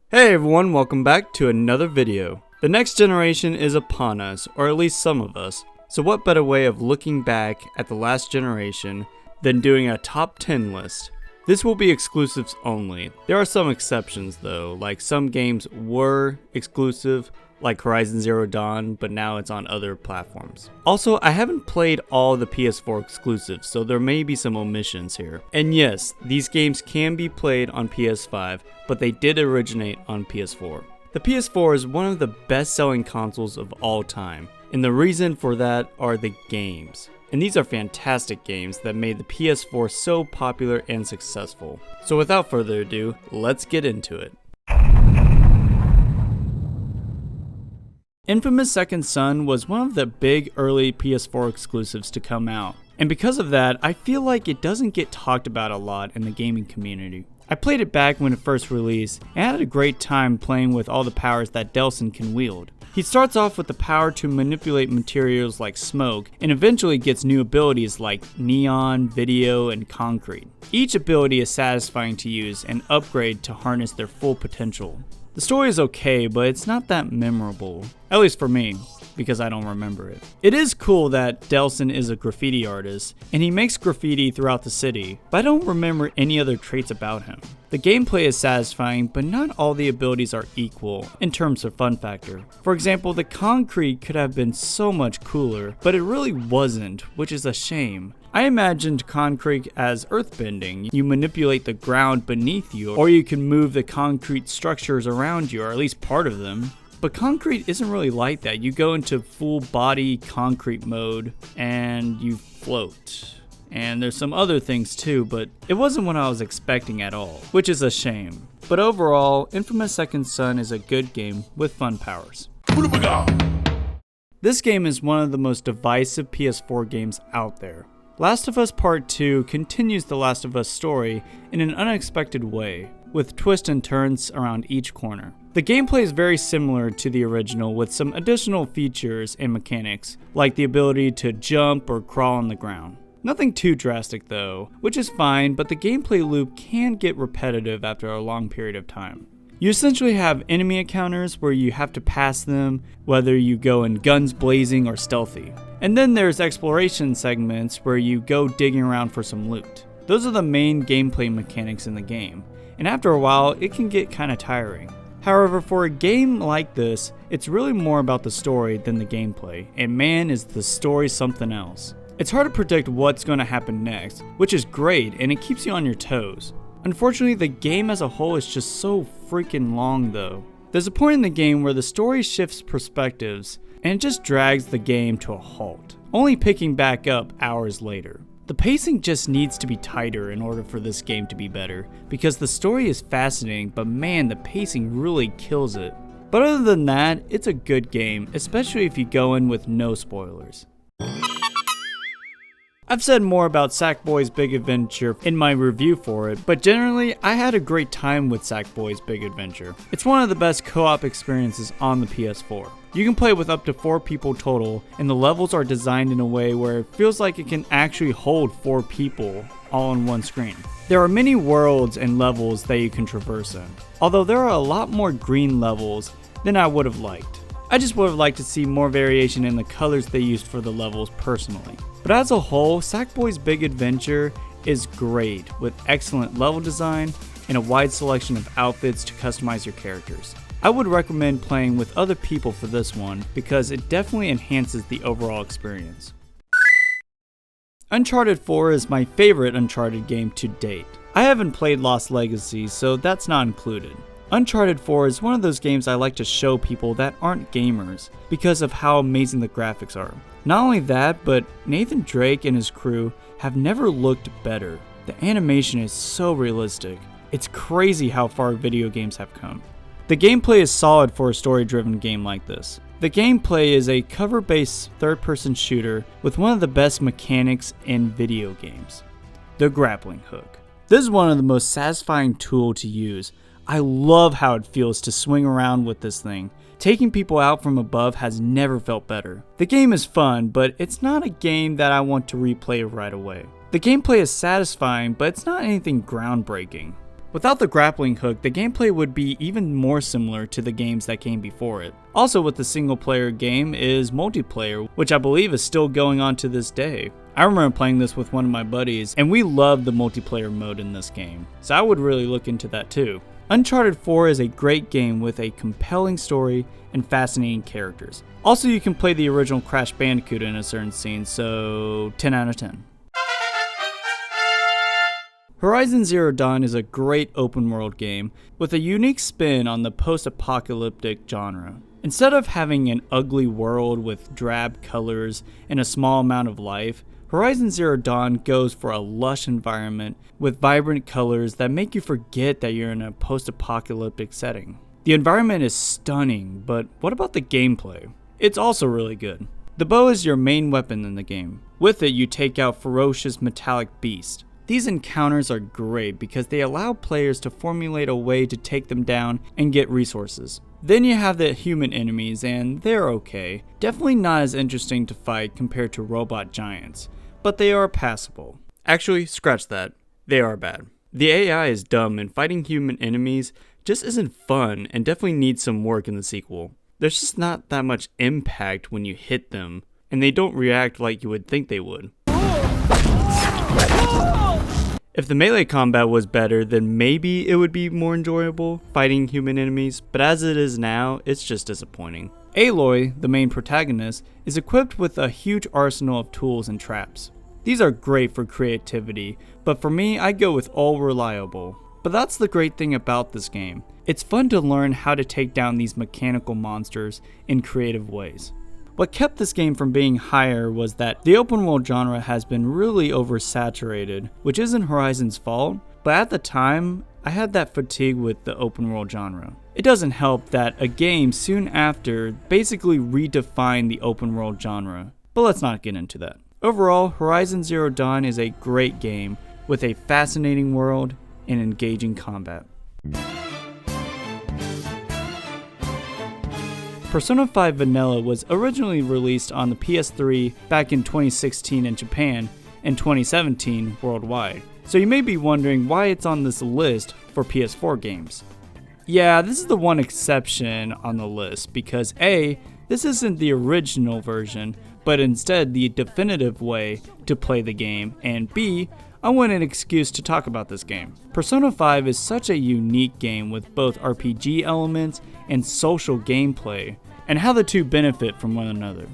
Hey everyone, welcome back to another video. The next generation is upon us, or at least some of us. So what better way of looking back at the last generation than doing a top 10 list? This will be exclusives only. There are some exceptions though, like some games were exclusive, like Horizon Zero Dawn, but now it's on other platforms. Also, I haven't played all the PS4 exclusives, so there may be some omissions here. And yes, these games can be played on PS5, but they did originate on PS4. The PS4 is one of the best-selling consoles of all time, and the reason for that are the games. And these are fantastic games that made the PS4 so popular and successful. So without further ado, let's get into it. Infamous Second Son was one of the big early PS4 exclusives to come out, and because of that, I feel like it doesn't get talked about a lot in the gaming community. I played it back when it first released, and I had a great time playing with all the powers that Delson can wield. He starts off with the power to manipulate materials like smoke, and eventually gets new abilities like neon, video, and concrete. Each ability is satisfying to use and upgrade to harness their full potential. The story is okay, but it's not that memorable, at least for me, because I don't remember it. It is cool that Delson is a graffiti artist, and he makes graffiti throughout the city, but I don't remember any other traits about him. The gameplay is satisfying, but not all the abilities are equal in terms of fun factor. For example, the concrete could have been so much cooler, but it really wasn't, which is a shame. I imagined concrete as earthbending. You manipulate the ground beneath you, or you can move the concrete structures around you, or at least part of them. But concrete isn't really like that. You go into full body concrete mode and you float. And there's some other things too, but it wasn't what I was expecting at all, which is a shame. But overall, Infamous Second Son is a good game with fun powers. This game is one of the most divisive PS4 games out there. Last of Us Part 2 continues the Last of Us story in an unexpected way, with twists and turns around each corner. The gameplay is very similar to the original with some additional features and mechanics, like the ability to jump or crawl on the ground. Nothing too drastic though, which is fine, but the gameplay loop can get repetitive after a long period of time. You essentially have enemy encounters where you have to pass them, whether you go in guns blazing or stealthy. And then there's exploration segments where you go digging around for some loot. Those are the main gameplay mechanics in the game, and after a while it can get kinda tiring. However, for a game like this, it's really more about the story than the gameplay, and man is the story something else. It's hard to predict what's going to happen next, which is great and it keeps you on your toes. Unfortunately, the game as a whole is just so freaking long though. There's a point in the game where the story shifts perspectives and it just drags the game to a halt, only picking back up hours later. The pacing just needs to be tighter in order for this game to be better, because the story is fascinating, but man, the pacing really kills it. But other than that, it's a good game, especially if you go in with no spoilers. I've said more about Sac Boys Big Adventure in my review for it, but generally I had a great time with Sac Boys Big Adventure. It's one of the best co-op experiences on the PS4. You can play with up to 4 people total, and the levels are designed in a way where it feels like it can actually hold 4 people all on one screen. There are many worlds and levels that you can traverse in, although there are a lot more green levels than I would have liked. I just would have liked to see more variation in the colors they used for the levels personally. But as a whole, Sac Boys Big Adventure is great, with excellent level design and a wide selection of outfits to customize your characters. I would recommend playing with other people for this one because it definitely enhances the overall experience. Uncharted 4 is my favorite Uncharted game to date. I haven't played Lost Legacy, so that's not included. Uncharted 4 is one of those games I like to show people that aren't gamers because of how amazing the graphics are. Not only that, but Nathan Drake and his crew have never looked better. The animation is so realistic. It's crazy how far video games have come. The gameplay is solid for a story-driven game like this. The gameplay is a cover-based third-person shooter with one of the best mechanics in video games: the grappling hook. This is one of the most satisfying tools to use. I love how it feels to swing around with this thing. Taking people out from above has never felt better. The game is fun, but it's not a game that I want to replay right away. The gameplay is satisfying, but it's not anything groundbreaking. Without the grappling hook, the gameplay would be even more similar to the games that came before it. Also with the single player game is multiplayer, which I believe is still going on to this day. I remember playing this with one of my buddies, and we loved the multiplayer mode in this game, so I would really look into that too. Uncharted 4 is a great game with a compelling story and fascinating characters. Also, you can play the original Crash Bandicoot in a certain scene, so 10 out of 10. Horizon Zero Dawn is a great open world game with a unique spin on the post-apocalyptic genre. Instead of having an ugly world with drab colors and a small amount of life, Horizon Zero Dawn goes for a lush environment with vibrant colors that make you forget that you're in a post-apocalyptic setting. The environment is stunning, but what about the gameplay? It's also really good. The bow is your main weapon in the game. With it, you take out ferocious metallic beasts. These encounters are great because they allow players to formulate a way to take them down and get resources. Then you have the human enemies, and they're okay. Definitely not as interesting to fight compared to robot giants, but they are passable. Actually, scratch that. They are bad. The AI is dumb, and fighting human enemies just isn't fun and definitely needs some work in the sequel. There's just not that much impact when you hit them, and they don't react like you would think they would. If the melee combat was better, then maybe it would be more enjoyable fighting human enemies, but as it is now, it's just disappointing. Aloy, the main protagonist, is equipped with a huge arsenal of tools and traps. These are great for creativity, but for me, I go with all reliable. But that's the great thing about this game. It's fun to learn how to take down these mechanical monsters in creative ways. What kept this game from being higher was that the open world genre has been really oversaturated, which isn't Horizon's fault, but at the time, I had that fatigue with the open world genre. It doesn't help that a game soon after basically redefined the open world genre, but let's not get into that. Overall, Horizon Zero Dawn is a great game with a fascinating world and engaging combat. Persona 5 Vanilla was originally released on the PS3 back in 2016 in Japan and 2017 worldwide, so you may be wondering why it's on this list for PS4 games. Yeah, this is the one exception on the list because A, this isn't the original version, but instead the definitive way to play the game, and B, I want an excuse to talk about this game. Persona 5 is such a unique game with both RPG elements and social gameplay, and how the two benefit from one another.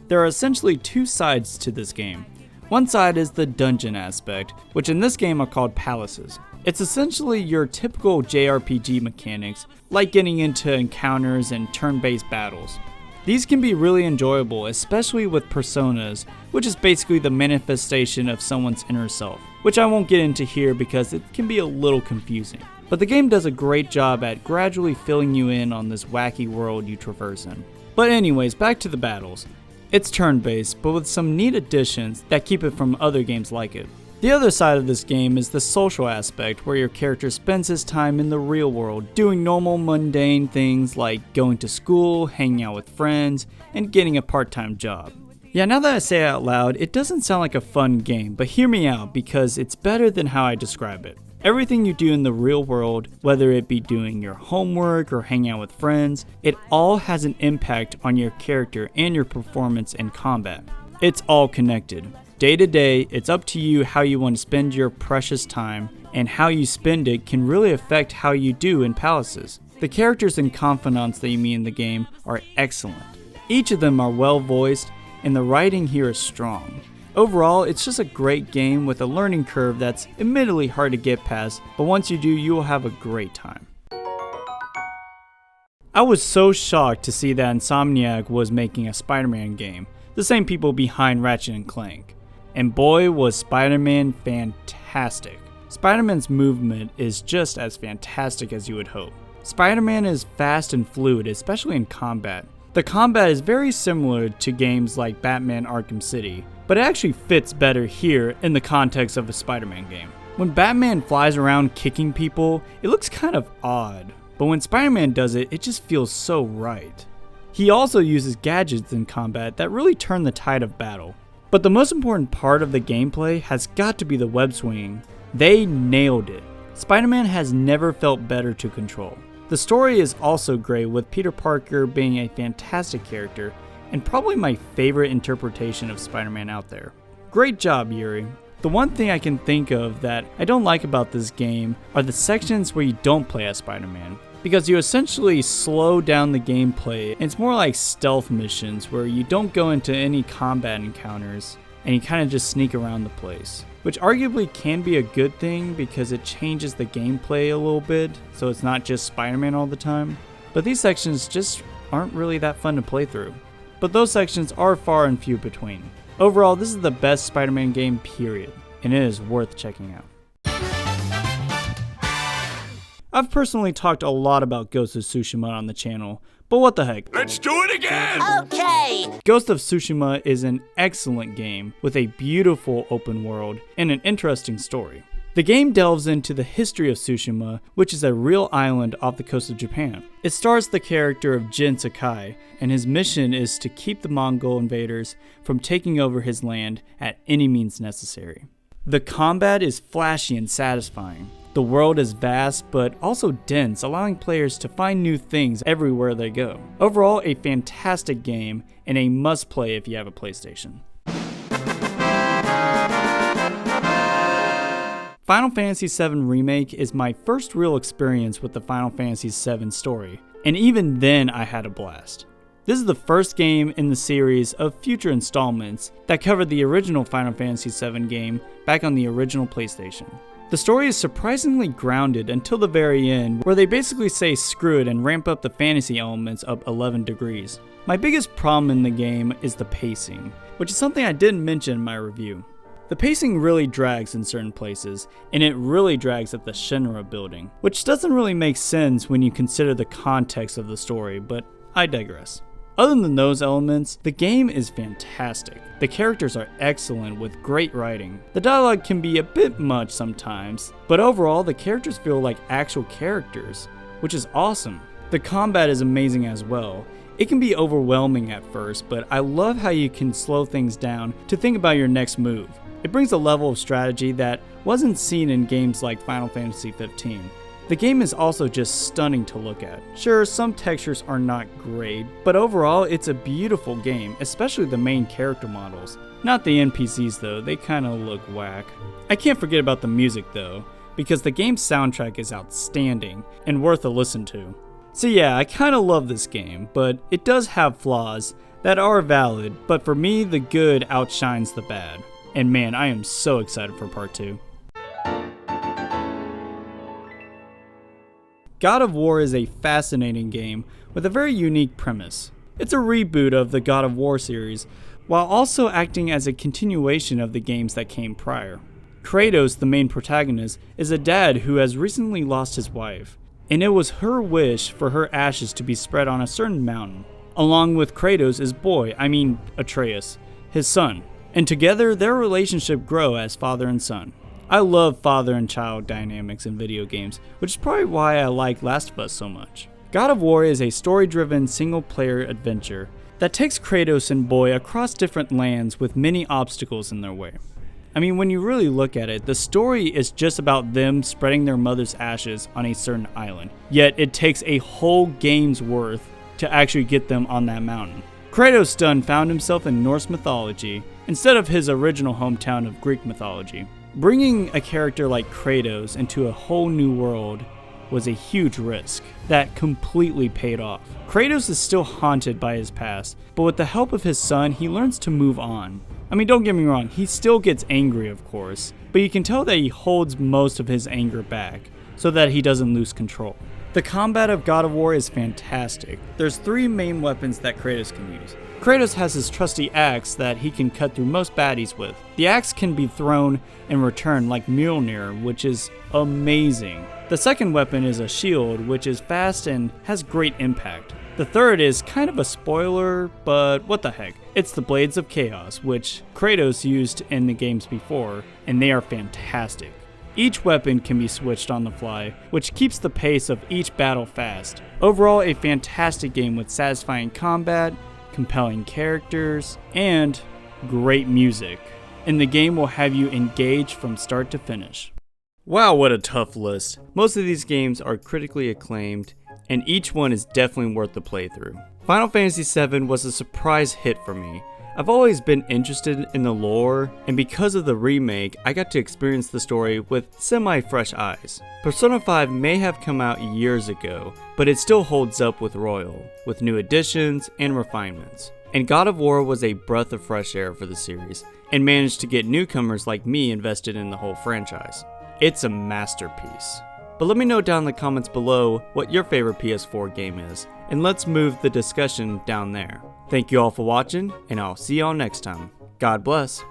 There are essentially two sides to this game. One side is the dungeon aspect, which in this game are called palaces. It's essentially your typical JRPG mechanics, like getting into encounters and turn-based battles. These can be really enjoyable, especially with personas, which is basically the manifestation of someone's inner self, which I won't get into here because it can be a little confusing. But the game does a great job at gradually filling you in on this wacky world you traverse in. But anyways, back to the battles. It's turn-based, but with some neat additions that keep it from other games like it. The other side of this game is the social aspect, where your character spends his time in the real world, doing normal mundane things like going to school, hanging out with friends, and getting a part-time job. Yeah, now that I say it out loud, it doesn't sound like a fun game, but hear me out because it's better than how I describe it. Everything you do in the real world, whether it be doing your homework or hanging out with friends, it all has an impact on your character and your performance in combat. It's all connected. Day to day, it's up to you how you want to spend your precious time, and how you spend it can really affect how you do in palaces. The characters and confidants that you meet in the game are excellent. Each of them are well voiced, and the writing here is strong. Overall, it's just a great game with a learning curve that's admittedly hard to get past, but once you do, you will have a great time. I was so shocked to see that Insomniac was making a SpiderMan game, the same people behind Ratchet & Clank. And boy, was SpiderMan fantastic. SpiderMan's movement is just as fantastic as you would hope. SpiderMan is fast and fluid, especially in combat. The combat is very similar to games like Batman Arkham City, but it actually fits better here in the context of a Spider-Man game. When Batman flies around kicking people, it looks kind of odd, but when Spider-Man does it, it just feels so right. He also uses gadgets in combat that really turn the tide of battle. But the most important part of the gameplay has got to be the web swinging. They nailed it. Spider-Man has never felt better to control. The story is also great, with Peter Parker being a fantastic character and probably my favorite interpretation of Spider-Man out there. Great job, Yuri. The one thing I can think of that I don't like about this game are the sections where you don't play as Spider-Man, because you essentially slow down the gameplay and it's more like stealth missions where you don't go into any combat encounters and you kind of just sneak around the place, which arguably can be a good thing because it changes the gameplay a little bit so it's not just Spider-Man all the time. But these sections just aren't really that fun to play through. But those sections are far and few between. Overall, this is the best Spider-Man game, period, and it is worth checking out. I've personally talked a lot about Ghost of Tsushima on the channel, but what the heck. Let's do it again! Okay! Ghost of Tsushima is an excellent game with a beautiful open world and an interesting story. The game delves into the history of Tsushima, which is a real island off the coast of Japan. It stars the character of Jin Sakai, and his mission is to keep the Mongol invaders from taking over his land at any means necessary. The combat is flashy and satisfying. The world is vast but also dense, allowing players to find new things everywhere they go. Overall, a fantastic game and a must-play if you have a PlayStation. Final Fantasy VII Remake is my first real experience with the Final Fantasy VII story, and even then I had a blast. This is the first game in the series of future installments that covered the original Final Fantasy VII game back on the original PlayStation. The story is surprisingly grounded until the very end, where they basically say screw it and ramp up the fantasy elements up 11 degrees. My biggest problem in the game is the pacing, which is something I didn't mention in my review. The pacing really drags in certain places, and it really drags at the Shinra building, which doesn't really make sense when you consider the context of the story, but I digress. Other than those elements, the game is fantastic. The characters are excellent with great writing. The dialogue can be a bit much sometimes, but overall the characters feel like actual characters, which is awesome. The combat is amazing as well. It can be overwhelming at first, but I love how you can slow things down to think about your next move. It brings a level of strategy that wasn't seen in games like Final Fantasy 15. The game is also just stunning to look at. Sure, some textures are not great, but overall it's a beautiful game, especially the main character models. Not the NPCs though, they kinda look whack. I can't forget about the music though, because the game's soundtrack is outstanding and worth a listen to. So yeah, I kinda love this game, but it does have flaws that are valid, but for me the good outshines the bad. And man, I am so excited for part 2. God of War is a fascinating game with a very unique premise. It's a reboot of the God of War series, while also acting as a continuation of the games that came prior. Kratos, the main protagonist, is a dad who has recently lost his wife, and it was her wish for her ashes to be spread on a certain mountain. Along with Kratos is Atreus, his son. And together, their relationship grow as father and son. I love father and child dynamics in video games, which is probably why I like Last of Us so much. God of War is a story-driven single-player adventure that takes Kratos and Boy across different lands with many obstacles in their way. I mean, when you really look at it, the story is just about them spreading their mother's ashes on a certain island, yet it takes a whole game's worth to actually get them on that mountain. Kratos Dunn found himself in Norse mythology instead of his original hometown of Greek mythology. Bringing a character like Kratos into a whole new world was a huge risk that completely paid off. Kratos is still haunted by his past, but with the help of his son, he learns to move on. I mean, don't get me wrong, he still gets angry, of course, but you can tell that he holds most of his anger back so that he doesn't lose control. The combat of God of War is fantastic. There's 3 main weapons that Kratos can use. Kratos has his trusty axe that he can cut through most baddies with. The axe can be thrown and returned like Mjolnir, which is amazing. The second weapon is a shield, which is fast and has great impact. The third is kind of a spoiler, but what the heck. It's the Blades of Chaos, which Kratos used in the games before, and they are fantastic. Each weapon can be switched on the fly, which keeps the pace of each battle fast. Overall, a fantastic game with satisfying combat, compelling characters, and great music. And the game will have you engaged from start to finish. Wow, what a tough list. Most of these games are critically acclaimed, and each one is definitely worth the playthrough. Final Fantasy VII was a surprise hit for me. I've always been interested in the lore, and because of the remake, I got to experience the story with semi-fresh eyes. Persona 5 may have come out years ago, but it still holds up with Royal, with new additions and refinements. And God of War was a breath of fresh air for the series, and managed to get newcomers like me invested in the whole franchise. It's a masterpiece. But let me know down in the comments below what your favorite PS4 game is, and let's move the discussion down there. Thank you all for watching, and I'll see y'all next time. God bless.